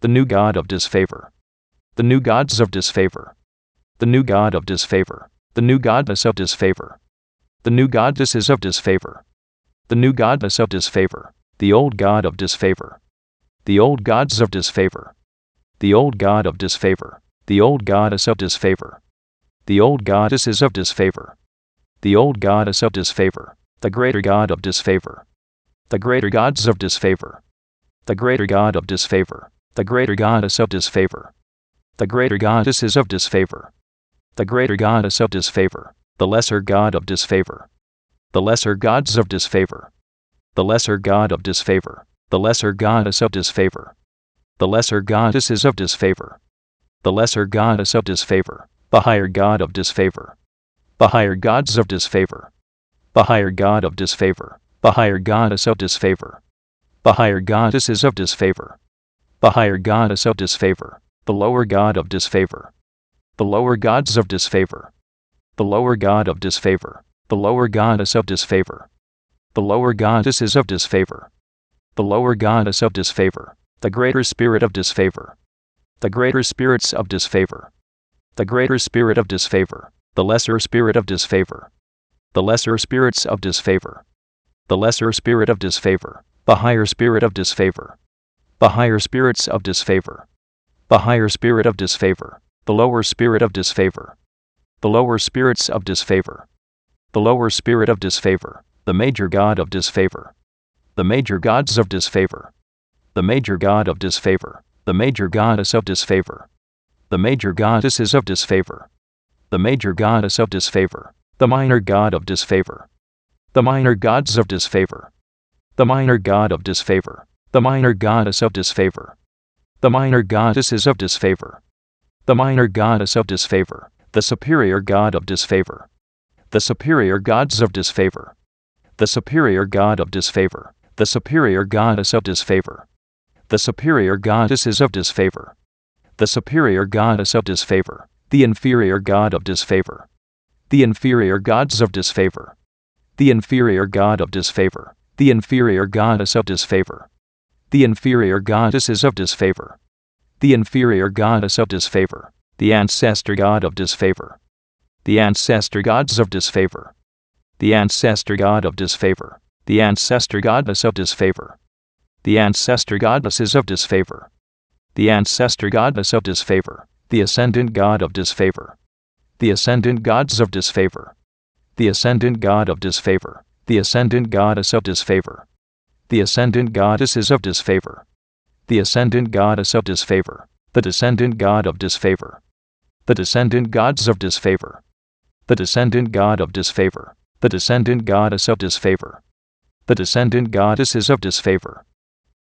The new god of disfavor. The new gods of disfavor. The new god of disfavor. The new goddess of disfavor. The new goddesses of disfavor. The new goddess of disfavor. The old god of disfavor. The old gods of disfavor. The old god of disfavor. The old goddess of disfavor. The old goddesses of disfavor. The old goddess of disfavor. The greater god of disfavor. The greater gods of disfavor. The greater god of disfavor. The greater goddess of disfavor. The greater goddesses of disfavor. The greater goddess of disfavor. The lesser god of disfavor. The lesser gods of disfavor. The lesser god of disfavor. The lesser goddess of disfavor. The lesser goddesses of disfavor. The lesser goddess of disfavor. The higher god of disfavor. The higher gods of disfavor. The higher god of disfavor. The higher goddess of disfavor. The higher goddesses of disfavor. The higher goddess of disfavor. The lower god of disfavor. The lower gods of disfavor. The lower god of disfavor. The lower goddess of disfavor. The lower goddesses of disfavor. The lower goddess of disfavor. The greater spirit of disfavor. The greater spirits of disfavor. The greater spirit of disfavor. The lesser spirit of disfavor. The lesser spirits of disfavor. The lesser spirit of disfavor. The higher spirit of disfavor. The higher spirits of disfavor. The higher spirit of disfavor. The lower spirit of disfavor. The lower spirits of disfavor. The lower spirit of disfavor. The major god of disfavor. The major gods of disfavor. The major god of disfavor. The major goddess of disfavor. The major goddesses of disfavor. The major goddess of disfavor. The minor god of disfavor. The minor gods of disfavor. The minor god of disfavor. The minor goddess of disfavor. The minor goddesses of disfavor. The minor goddess of disfavor. The superior god of disfavor. The superior gods of disfavor. The superior god of disfavor. The superior goddess of disfavor. The superior goddesses of disfavor. The superior goddess of disfavor. The inferior god of disfavor. The inferior gods of disfavor. The inferior god of disfavor. The inferior goddess of disfavor. The inferior goddesses of disfavor. The inferior goddess of disfavor. The ancestor god of disfavor. The ancestor gods of disfavor. The ancestor god of disfavor. The ancestor goddess of disfavor. The ancestor goddesses of disfavor. The ancestor goddess of disfavor. The ascendant god of disfavor. The ascendant gods of disfavor. The ascendant god of disfavor. The ascendant goddess of disfavor. The ascendant goddesses of disfavor. The ascendant goddess of disfavor. The descendant god of disfavor. The descendant gods of disfavor. The descendant god of disfavor. The descendant goddess of disfavor. The descendant goddesses of disfavor.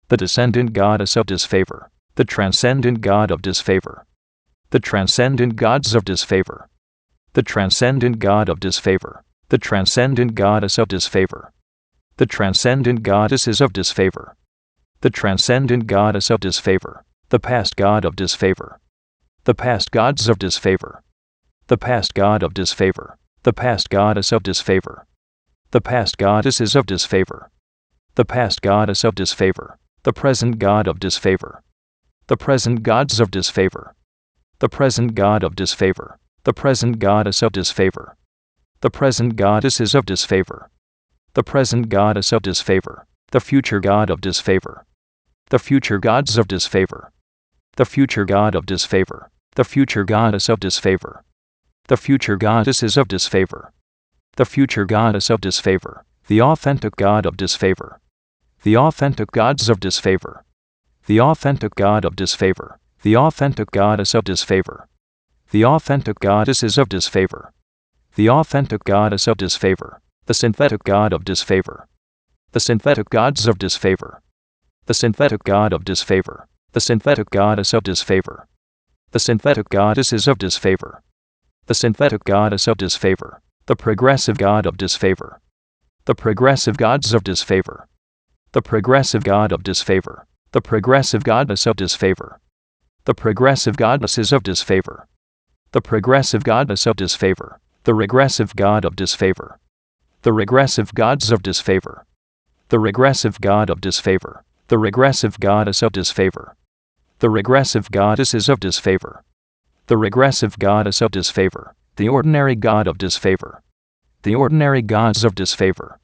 The descendant goddess of disfavor. The transcendent god of disfavor. The transcendent gods of disfavor. The transcendent god of disfavor. The transcendent goddess of disfavor. The transcendent goddesses of disfavor. The transcendent goddess of disfavor. The past god of disfavor. The past gods of disfavor. The past god of disfavor. The past goddess of disfavor. The past goddesses of disfavor. The past goddess of disfavor. The present god of disfavor. The present gods of disfavor. The present god of disfavor. The present goddess of disfavor. The present goddesses of disfavor. The present goddess of disfavor. The future god of disfavor. The future gods of disfavor. The future god of disfavor. The future goddess of disfavor. The future goddesses of disfavor. The future goddess of disfavor. The authentic god of disfavor. The authentic gods of disfavor. The authentic god of disfavor. The authentic goddess of disfavor. The authentic goddesses of disfavor. The authentic goddess of disfavor. The synthetic god of disfavor. The synthetic gods of disfavor. The synthetic god of disfavor. The synthetic goddess of disfavor. The synthetic goddesses of disfavor. The synthetic goddess of disfavor. The progressive god of disfavor. The progressive gods of disfavor. The progressive god of disfavor. The progressive goddess of disfavor. The progressive goddesses of disfavor. The progressive goddess of disfavor. The regressive god of disfavor. The regressive gods of disfavor. The regressive god of disfavor. The regressive goddess of disfavor. The regressive goddesses of disfavor. The regressive goddess of disfavor. The ordinary god of disfavor. The ordinary gods of disfavor.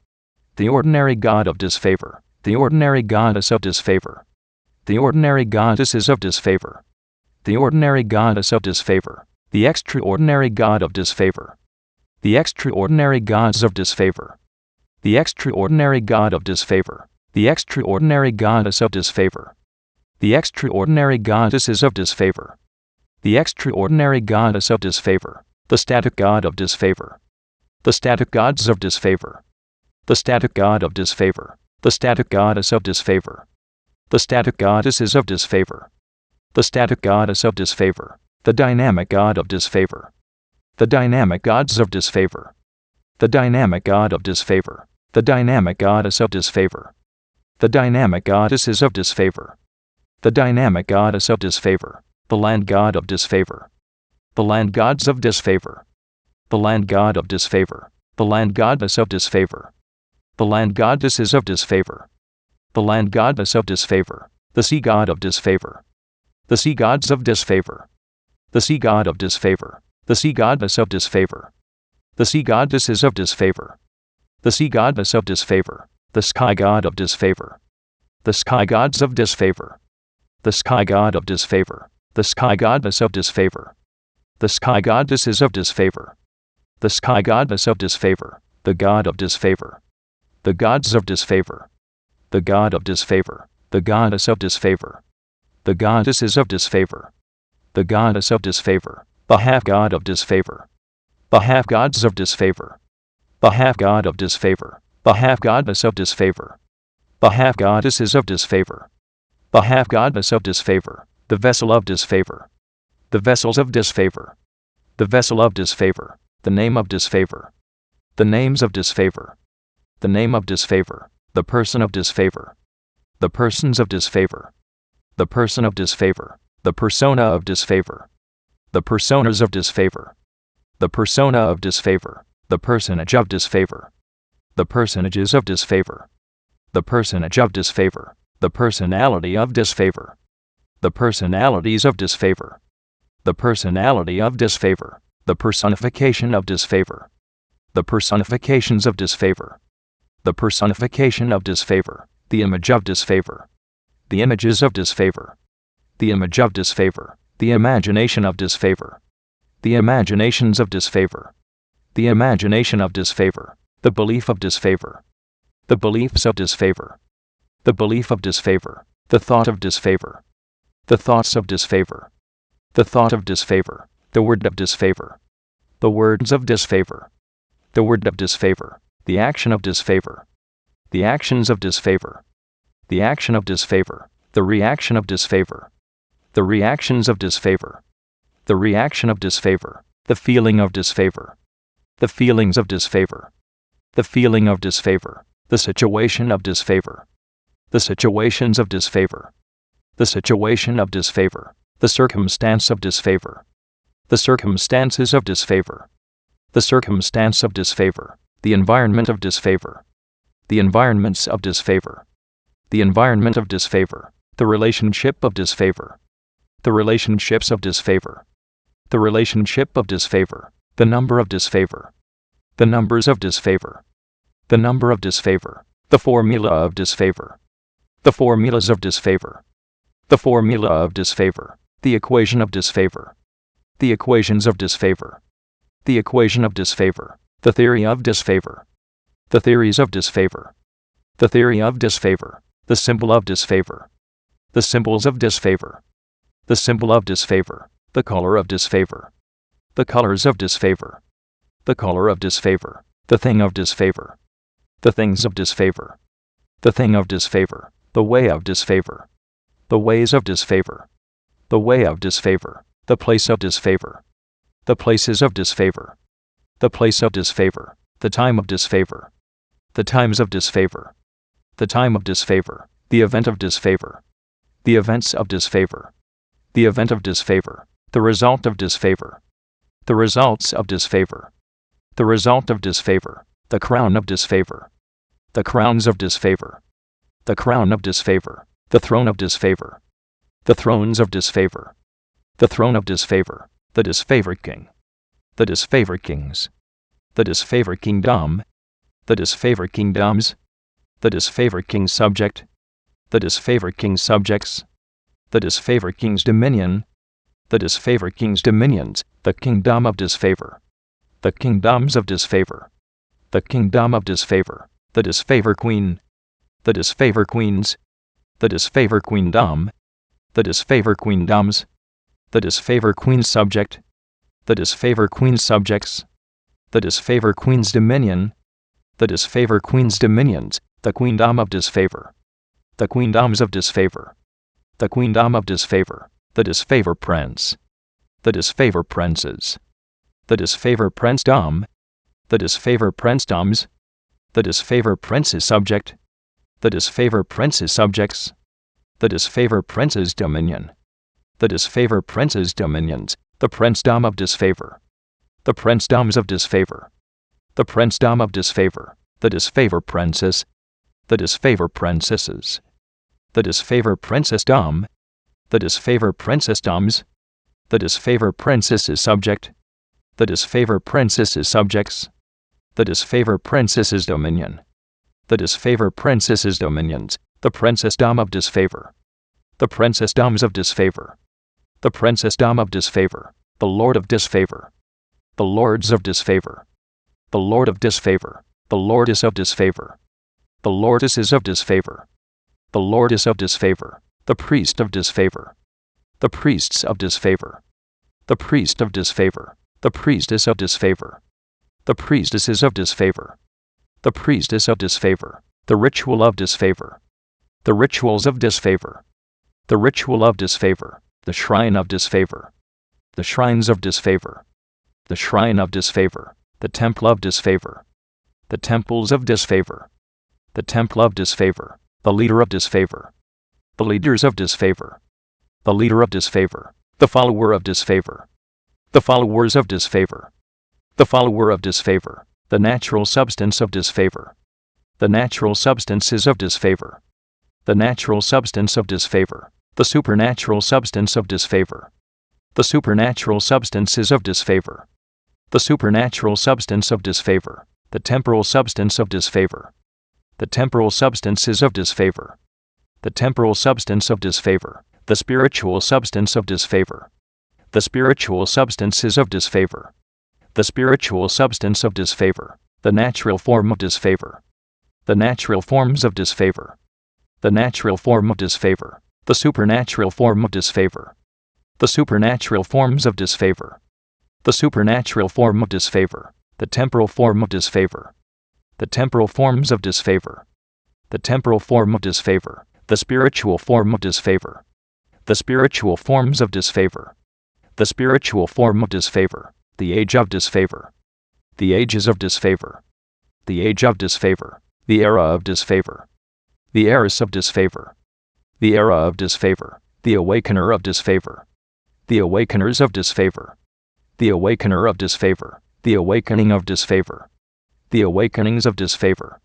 The ordinary god of disfavor. The ordinary goddess of disfavor. The ordinary goddesses of disfavor. The ordinary goddess of disfavor. The extraordinary god of disfavor. The extraordinary gods of disfavor. The extraordinary god of disfavor. The extraordinary goddess of disfavor. The extraordinary goddesses of disfavor. The extraordinary goddess of disfavor. The static god of disfavor. The static gods of disfavor. The static god of disfavor. The static goddess of disfavor. The static goddesses of disfavor. The static goddess of disfavor. The dynamic god of disfavor. The dynamic gods of disfavor. The dynamic god of disfavor. The dynamic goddess of disfavor. The dynamic goddesses of disfavor. The dynamic goddess of disfavor. The land god of disfavor. The land gods of disfavor. The land god of disfavor. The land goddess of disfavor. The land goddesses of disfavor. The land goddess of disfavor. The sea god of disfavor. The sea gods of disfavor. The sea god of disfavor. The sea goddess of disfavor. The sea goddesses of disfavor. The sea goddess of disfavor. The sky god of disfavor. The sky gods of disfavor. The sky god of disfavor. The sky goddess of disfavor. The sky goddesses of disfavor. The sky goddess of disfavor. The god of disfavor. The gods of disfavor. The god of disfavor. The goddess of disfavor. The goddesses of disfavor. The goddess of disfavor. The half god of disfavor. The half gods of disfavor. The half god of disfavor. The half goddess of disfavor. The half goddesses of disfavor. The half goddess of disfavor. The vessel of disfavor. The vessels of disfavor. The vessel of disfavor. The name of disfavor. The names of disfavor. The name of disfavor. The person of disfavor. The persons of disfavor. The person of disfavor. The persona of disfavor. The personas of disfavor. The persona of disfavor. The personage of disfavor. The personages of disfavor. The personage of disfavor. The personality of disfavor. The personalities of disfavor. The personality of disfavor. The personification of disfavor. The personifications of disfavor. The personification of disfavor. The image of disfavor. The images of disfavor. The image of disfavor. The imagination of disfavor. The imaginations of disfavor. The imagination of disfavor. The belief of disfavor. The beliefs of disfavor. The belief of disfavor. The thought of disfavor. The thoughts of disfavor. The thought of disfavor. The word of disfavor. The words of disfavor. The word of disfavor. The action of disfavor. The actions of disfavor. The action of disfavor. The reaction of disfavor. The reactions of disfavor. The reaction of disfavor. The feeling of disfavor. The feelings of disfavor. The feeling of disfavor. The situation of disfavor. The situations of disfavor. The situation of disfavor. The circumstance of disfavor. The circumstances of disfavor. The circumstance of disfavor. The environment of disfavor. The environments of disfavor. The environment of disfavor. The relationship of disfavor. The relationships of disfavor. The relationship of disfavor. The number of disfavor. The numbers of disfavor. The number of disfavor. The formula of disfavor. The formulas of disfavor. The formula of disfavor. The equation of disfavor. The equations of disfavor. The equation of disfavor. The theory of disfavor. The theories of disfavor. The theory of disfavor. The symbol of disfavor. The symbols of disfavor. The symbol of disfavor. The color of disfavor. The colors of disfavor. The color of disfavor. The thing of disfavor. The things of disfavor. The thing of disfavor. The way of disfavor. The ways of disfavor. The way of disfavor. The place of disfavor. The places of disfavor. The place of disfavor. The time of disfavor. The times of disfavor. The time of disfavor. The event of disfavor. The events of disfavor. The event of disfavor. The result of disfavor. The results of disfavor. The result of disfavor. The crown of disfavor. The crowns of disfavor. The crown of disfavor. The throne of disfavor. The thrones of disfavor. The throne of disfavor. The disfavor king. The disfavor kings. The disfavor kingdom. The disfavor kingdoms. The disfavor king's subject. The disfavor king's subjects. The disfavor king's dominion. The disfavor king's dominions. The kingdom of disfavor. The kingdoms of disfavor. The kingdom of disfavor. The disfavor queen. The disfavor queens. The disfavor queendom. The disfavor queendoms. The disfavor queen's subject. The disfavor queen's subjects. The disfavor queen's dominion. The disfavor queen's dominions. The queendom of disfavor. The queendoms of disfavor. The queendom of disfavor. The disfavor prince. The disfavor princes. The disfavor princedom. The disfavor princedoms. The disfavor prince's subject. The disfavor prince's subjects. The disfavor prince's dominion. The disfavor prince's dominions. The princedom of disfavor. The princedoms of disfavor. The princedom of disfavor. The disfavor princess. The disfavor princesses. The disfavor princessdom. The disfavor princessdoms. The disfavor princess's subject. The disfavor princess's subjects. The disfavor princess's dominion. The disfavor princess's dominions. The princessdom of disfavor. The princessdoms of disfavor. The princessdom of disfavor. The lord of disfavor. The lords of disfavor. The lord of disfavor. The lordess of disfavor. The lordesses of disfavor. The lordess of disfavor. The priest of disfavor. The priests of disfavor. The priest of disfavor. The priestess of disfavor. The priestesses of disfavor. The priestess of disfavor. The ritual of disfavor. The rituals of disfavor. The ritual of disfavor. The shrine of disfavor. The shrines of disfavor. The shrine of disfavor. The temple of disfavor. The temples of disfavor. The temple of disfavor. The leader of disfavor. The leaders of disfavor. The leader of disfavor. The follower of disfavor. The followers of disfavor. The follower of disfavor. The natural substance of disfavor. The natural substances of disfavor. The natural substance of disfavor. The supernatural substance of disfavor. The supernatural substances of disfavor. The supernatural substance of disfavor. The temporal substance of disfavor. The temporal substances of disfavor. The temporal substance of disfavor. The spiritual substance of disfavor. The spiritual substances of disfavor. The spiritual substance of disfavor. The natural form of disfavor. The natural forms of disfavor. The natural form of disfavor. The supernatural form of disfavor. The supernatural forms of disfavor. The supernatural form of disfavor. The temporal form of disfavor. The temporal forms of disfavor. The temporal form of disfavor. The spiritual form of disfavor. The spiritual forms of disfavor. The spiritual form of disfavor. The age of disfavor. The ages of disfavor. The age of disfavor. The era of disfavor. The heiress of disfavor. The era of disfavor. The awakener of disfavor. The awakeners of disfavor. The awakener of disfavor. The awakening of disfavor. The awakenings of disfavor.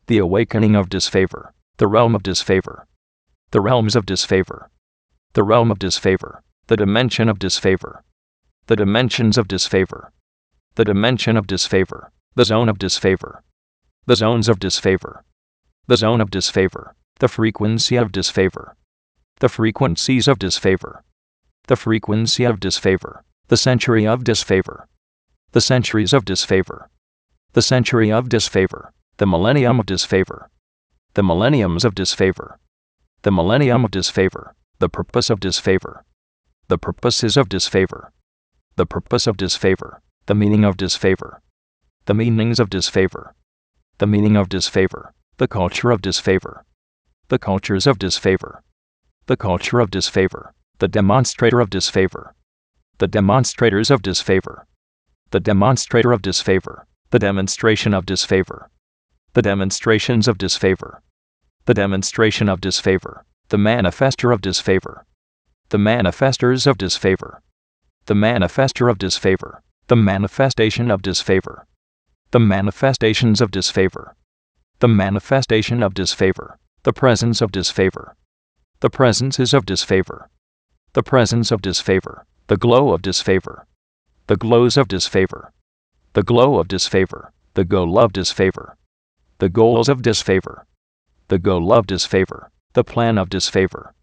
The awakening of disfavor. The realm of disfavor. The realms of disfavor. The realm of disfavor. The dimension of disfavor. The dimensions of disfavor. The dimension of disfavor. The zone of disfavor. The zones of disfavor. The zone of disfavor. The frequency of disfavor. The frequencies of disfavor. The frequency of disfavor. The century of disfavor. The centuries of disfavor. The century of disfavor. The millennium of disfavor. The millenniums of disfavor. The millennium of disfavor. The purpose of disfavor. The purposes of disfavor. The purpose of disfavor. The meaning of disfavor. The meanings of disfavor. The meaning of disfavor. The culture of disfavor. The cultures of disfavor. The culture of disfavor. The demonstrator of disfavor. The demonstrators of disfavor. The demonstrator of disfavor. The demonstration of disfavor. The demonstrations of disfavor. The demonstration of disfavor. The manifester of disfavor. The manifestors of disfavor. The manifester of disfavor. The manifestation of disfavor. The manifestations of disfavor. The manifestation of disfavor. The presence of disfavor. The presences of disfavor. the presence of disfavor, the glow of disfavor, the glows of disfavor, the glow of disfavor, the goal of disfavor, the goals of disfavor, the goal of disfavor, the plan of disfavor,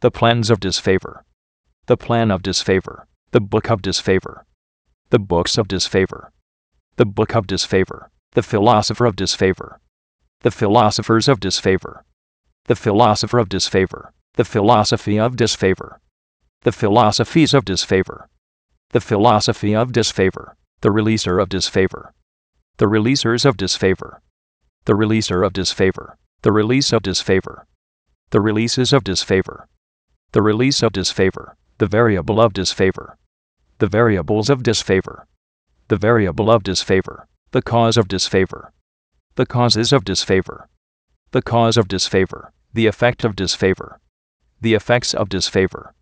the plans of disfavor, the plan of disfavor, the book of disfavor, the books of disfavor, the book of disfavor, the philosopher of disfavor, the philosophers of disfavor, the philosopher of disfavor, the philosophy of disfavor, the philosophies of disfavor, the philosophy of disfavor, the releaser of disfavor, the releasers of disfavor, the releaser of disfavor, the release of disfavor, the releases of disfavor, the release of disfavor, the variable of disfavor, the variables of disfavor, the variable of disfavor, the cause of disfavor, the causes of disfavor, the cause of disfavor, the effect of disfavor, the effects of disfavor,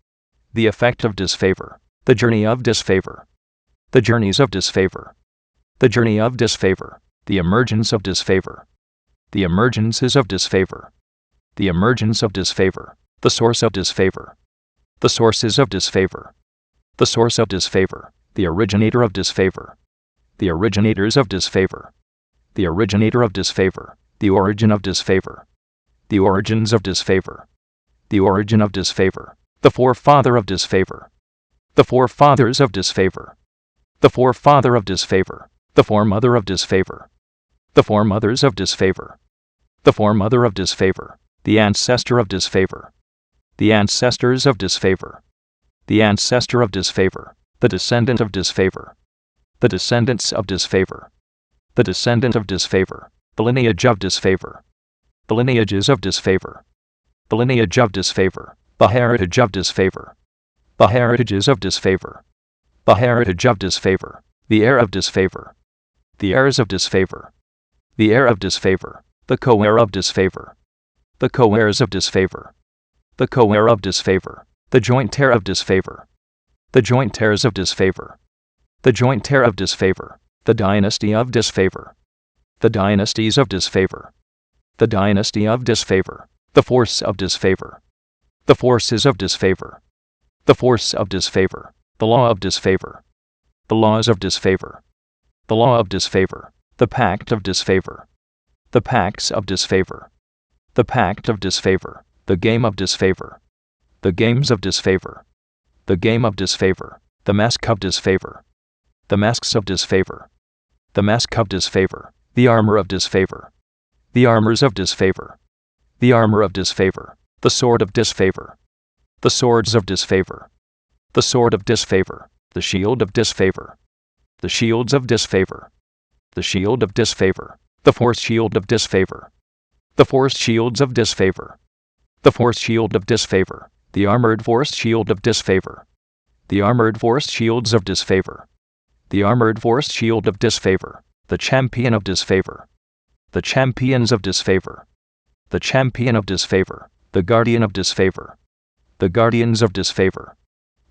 the effect of disfavor, the journey of disfavor, the journeys of disfavor, the journey of disfavor, the emergence of disfavor, the emergences of disfavor, the emergence of disfavor, the source of disfavor, the sources of disfavor, the source of disfavor, the originator of disfavor, the originators of disfavor, the originator of disfavor, the origin of disfavor, the origins of disfavor, the origin of disfavor, the forefather of disfavor, the forefathers of disfavor, the forefather of disfavor, the foremother of disfavor, the foremothers of disfavor, the foremother of disfavor, the ancestor of disfavor, the ancestors of disfavor, the ancestor of disfavor, the descendant of disfavor, the descendants of disfavor, the descendant of disfavor, the lineage of disfavor, the lineages of disfavor, the lineage of disfavor, the heritage of disfavor, the heritages of disfavor, the heritage of disfavor, the heir of disfavor, the heirs of disfavor, the heir of disfavor, the co-heir of disfavor, the co-heirs of disfavor, the co-heir of disfavor, the joint heir of disfavor, the joint heirs of disfavor, the joint heir of disfavor, the dynasty of disfavor, the dynasties of disfavor, the dynasty of disfavor, the force of disfavor, the forces of disfavor, the force of disfavor, the law of disfavor, the laws of disfavor, the law of disfavor, the pact of disfavor, the pacts of disfavor, the pact of disfavor, the game of disfavor, the games of disfavor, the game of disfavor, the mask of disfavor, the masks of disfavor, the mask of disfavor, the armor of disfavor, the armors of disfavor, the armor of disfavor, the sword of disfavor, the swords of disfavor, the sword of disfavor, the shield of disfavor, the shields of disfavor, the shield of disfavor, the force shield of disfavor, the force shields of disfavor, the force shield of disfavor, the armored force shield of disfavor, the armored force shields of disfavor, the armored force shield of disfavor, the champion of disfavor, the champions of disfavor, the champion of disfavor, the guardian of disfavor, the guardians of disfavor,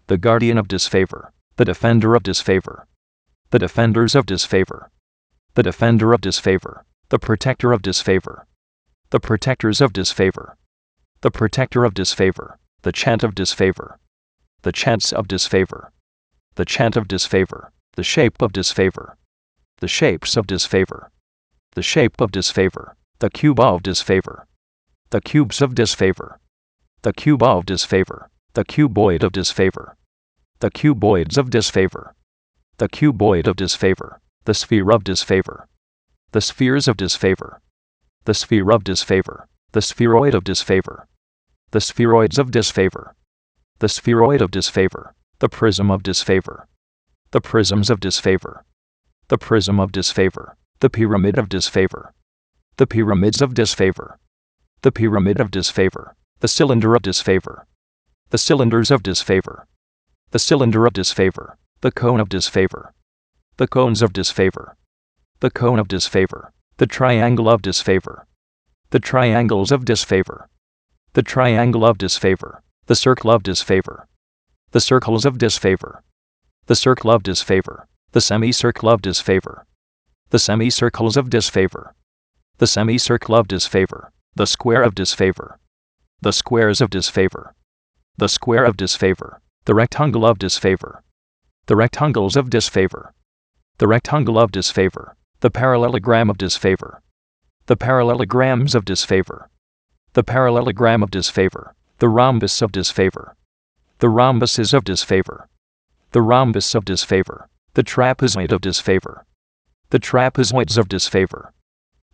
the guardian of disfavor, the defender of disfavor, the defenders of disfavor, the defender of disfavor, the protector of disfavor, the protectors of disfavor, the protector of disfavor, the chant of disfavor, the chants of disfavor, the chant of disfavor, the shape of disfavor, the shapes of disfavor, the shape of disfavor, the cube of disfavor, the cubes of disfavor, the cube of disfavor, the cuboid of disfavor, the cuboids of disfavor, the cuboid of disfavor, the sphere of disfavor, the spheres of disfavor, the sphere of disfavor, the spheroid of disfavor, the spheroids of disfavor, the spheroid of disfavor, the prism of disfavor, the prisms of disfavor, the prism of disfavor, the pyramid of disfavor, the pyramids of disfavor, the pyramid of disfavor, the cylinder of disfavor, the cylinders of disfavor, the cylinder of disfavor, the cone of disfavor, the cones of disfavor, the cone of disfavor, the triangle of disfavor, the triangles of disfavor, the triangle of disfavor, the circle of disfavor, the circles of disfavor, the circle of disfavor, the semicircle of disfavor, the semicircles of disfavor, the semicircle of disfavor, the square of disfavor, the squares of disfavor, The square of disfavor. The rectangle of disfavor. The rectangles of disfavor. The rectangle of disfavor. The parallelogram of disfavor. The parallelograms of disfavor. The parallelogram of disfavor. The rhombus of disfavor. The rhombuses of disfavor. The rhombus of disfavor. The trapezoid of disfavor. The trapezoids of disfavor.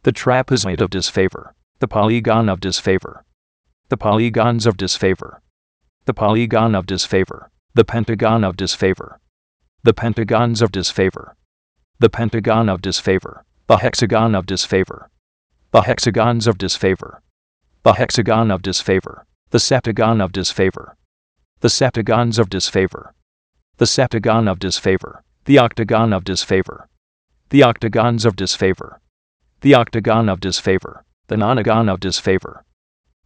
The trapezoid of disfavor. The polygon of disfavor. The polygons of disfavor. The polygon of disfavor. The pentagon of disfavor. The pentagons of disfavor. The pentagon of disfavor. The hexagon of disfavor. The hexagons of disfavor. The hexagon of disfavor. The septagon of disfavor. The septagons of disfavor. The septagon of disfavor. The octagon of disfavor. The octagons of disfavor. The octagon of disfavor. The nonagon of disfavor.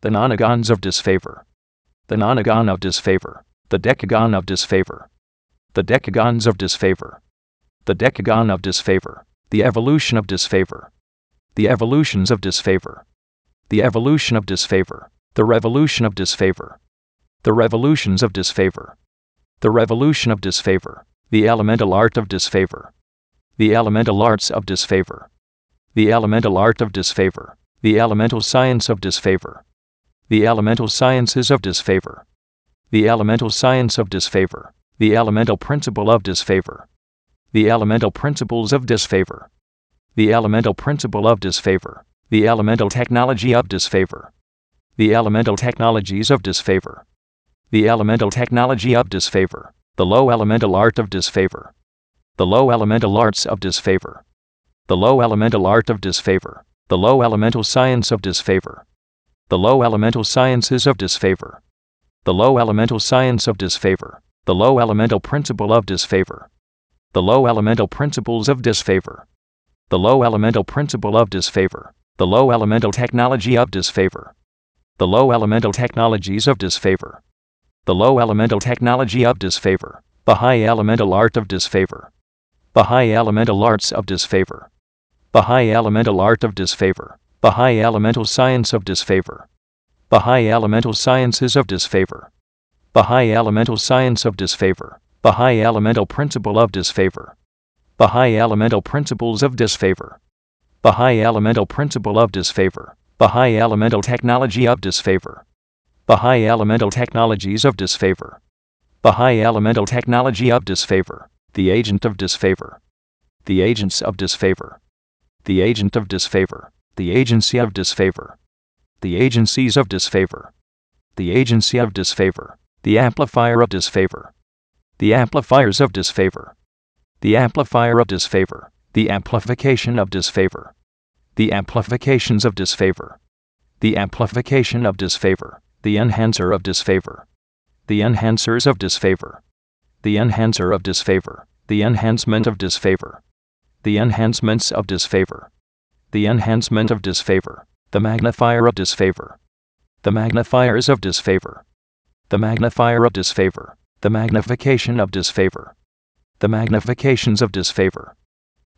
The nonagons of disfavor. The nonagon of disfavor. The decagon of disfavor. The decagons of disfavor. The decagon of disfavor. The evolution of disfavor. The evolutions of disfavor. The evolution of disfavor. The revolution of disfavor. The revolutions of disfavor. The revolution of disfavor. The elemental art of disfavor. The elemental arts of disfavor. The elemental art of disfavor. The elemental science of disfavor. The elemental sciences of disfavor. The elemental science of disfavor. The elemental principle of disfavor. The elemental principles of disfavor. The elemental principle of disfavor. The elemental technology of disfavor. The elemental technologies of disfavor. The elemental technology of disfavor. The low elemental art of disfavor. The low elemental arts of disfavor. The low elemental art of disfavor. The low elemental science of disfavor. The low elemental sciences of disfavor. The low elemental science of disfavor. The low elemental principle of disfavor. The low elemental principles of disfavor. The low elemental principle of disfavor. The low elemental technology of disfavor. The low elemental technologies of disfavor. The low elemental technology of disfavor. The high elemental art of disfavor. The high elemental arts of disfavor. The high elemental art of disfavor. The high elemental science of disfavor. The high elemental sciences of disfavor. The high elemental science of disfavor. The high elemental principle of disfavor. The high elemental principles of disfavor. The high elemental principle of disfavor. The high elemental technology of disfavor. The high elemental technologies of disfavor. The high elemental technology of disfavor. The agent of disfavor. The agents of disfavor. The agent of disfavor. The agency of disfavor. The agencies of disfavor. The agency of disfavor. The amplifier of disfavor. The amplifiers of disfavor. The amplifier of disfavor. The amplification of disfavor. The amplifications of disfavor. The amplification of disfavor. The enhancer of disfavor. The enhancers of disfavor. The enhancer of disfavor. The enhancement of disfavor. The enhancements of disfavor. The enhancement of disfavor. The magnifier of disfavor. The magnifiers of disfavor. The magnifier of disfavor. The magnification of disfavor. The magnifications of disfavor.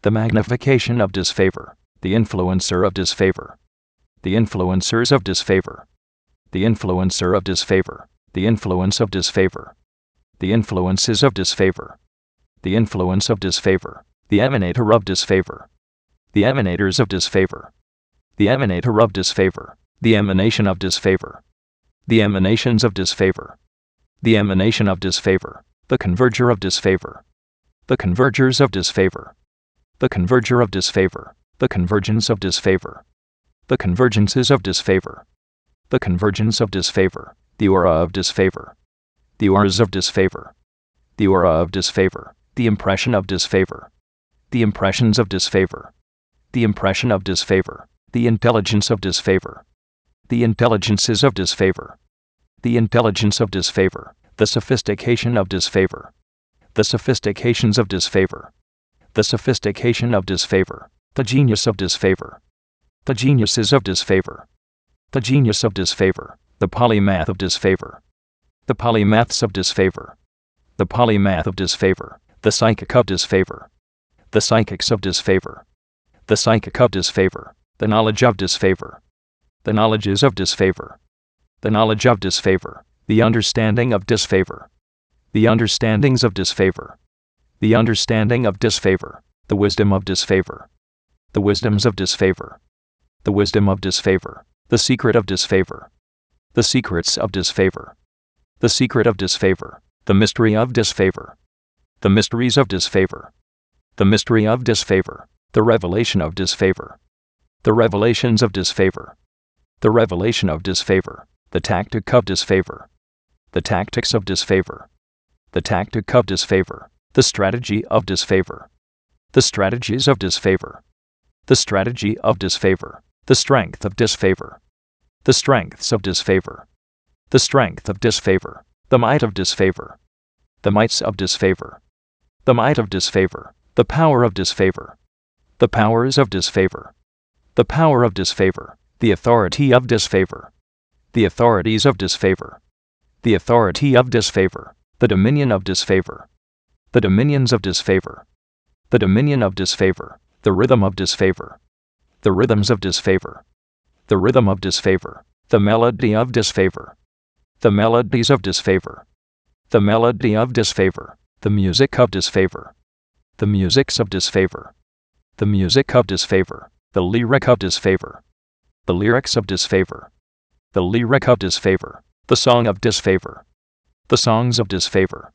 The magnification of disfavor. The influencer of disfavor. The influencers of disfavor. The influencer of disfavor. The influence of disfavor. The influences of disfavor. The influence of disfavor. The emanator of disfavor. The emanators of disfavor. The emanator of disfavor. The emanation of disfavor. The emanations of disfavor. The emanation of disfavor. The converger of disfavor. The convergers of disfavor. The converger of disfavor. The convergence of disfavor. The convergences of disfavor. The convergence of disfavor. The aura of disfavor. The auras of disfavor. The aura of disfavor. The impression of disfavor. The impressions of disfavor. The impression of disfavor. The intelligence of disfavor. The intelligences of disfavor. The intelligence of disfavor. The sophistication of disfavor. The sophistications of disfavor. The sophistication of disfavor. The genius of disfavor. The geniuses of disfavor. The genius of disfavor. The polymath of disfavor. The polymaths of disfavor. The polymath of disfavor. The psychic of disfavor. The psychics of disfavor. The psychic of disfavor. The knowledge of disfavor. The knowledges of disfavor. The knowledge of disfavor. The understanding of disfavor. The understandings of disfavor. The understanding of disfavor. The wisdom of disfavor. The wisdoms of disfavor. The wisdom of disfavor. The secret of disfavor. The secrets of disfavor. The secret of disfavor. The mystery of disfavor. The mysteries of disfavor. The mystery of disfavor. The revelation of disfavor. The revelations of disfavor. The revelation of disfavor. The tactic of disfavor. The tactics of disfavor. The tactic of disfavor. The strategy of disfavor. The strategies of disfavor. The strategy of disfavor. The strength of disfavor. The strengths of disfavor. The strength of disfavor. The might of disfavor. The mights of disfavor. The might of disfavor. The power of disfavor. The powers of disfavor. The power of disfavor. The authority of disfavor. The authorities of disfavor. The authority of disfavor. The dominion of disfavor. The dominions of disfavor. The dominion of disfavor. The rhythm of disfavor. The rhythms of disfavor. The rhythm of disfavor. The melody of disfavor. The melodies of disfavor. The melody of disfavor. The music of disfavor. The musics of disfavor. The music of disfavor. The lyric of disfavor. The lyrics of disfavor. The lyric of disfavor. The song of disfavor. The songs of disfavor.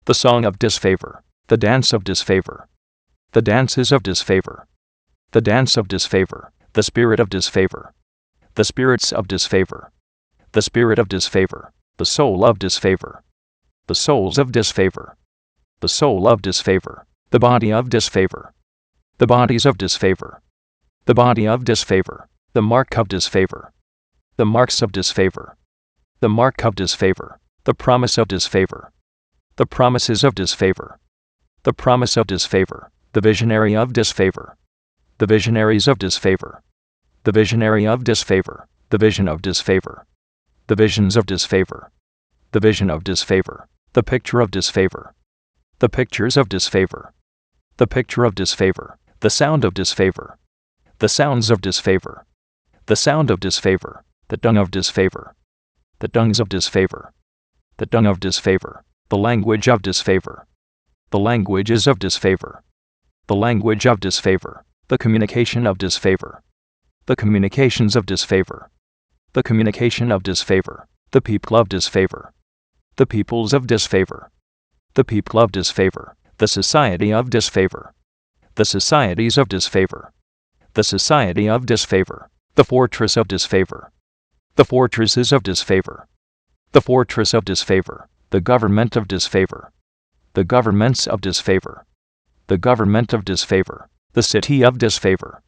The song of disfavor. The dance of disfavor. The dances of disfavor. The dance of disfavor. The spirit of disfavor. The spirits of disfavor. The spirit of disfavor. The soul of disfavor. The souls of disfavor. The soul of disfavor. The body of disfavor. The bodies of disfavor. The body of disfavor. The mark of disfavor. The marks of disfavor. The mark of disfavor. The promise of disfavor. The promises of disfavor. The promise of disfavor. The visionary of disfavor. The visionaries of disfavor. The visionary of disfavor. The vision of disfavor. The visions of disfavor. The vision of disfavor. The picture of disfavor. The pictures of disfavor. The picture of disfavor. The sound of disfavor. The sounds of disfavor. The sound of disfavor. The dung of disfavor. The dungs of disfavor. The dung of disfavor. The language of disfavor. The languages of disfavor. The language of disfavor. The communication of disfavor. The communications of disfavor. The communication of disfavor. The people of disfavor. The peoples of disfavor. The people of disfavor. The society of disfavor. The societies of disfavor. The society of disfavor. The fortress of disfavor. The fortresses of disfavor. The fortress of disfavor. The government of disfavor. The governments of disfavor. The government of disfavor. The city of disfavor.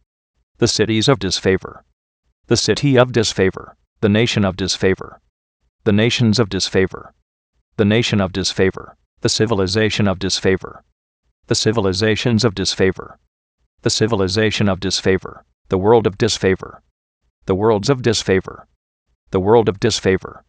The cities of disfavor. The city of disfavor. The nation of disfavor. The nations of disfavor. The nation of disfavor. The civilization of disfavor. The civilizations of disfavor. The civilization of disfavor. The world of disfavor. The worlds of disfavor. The world of disfavor.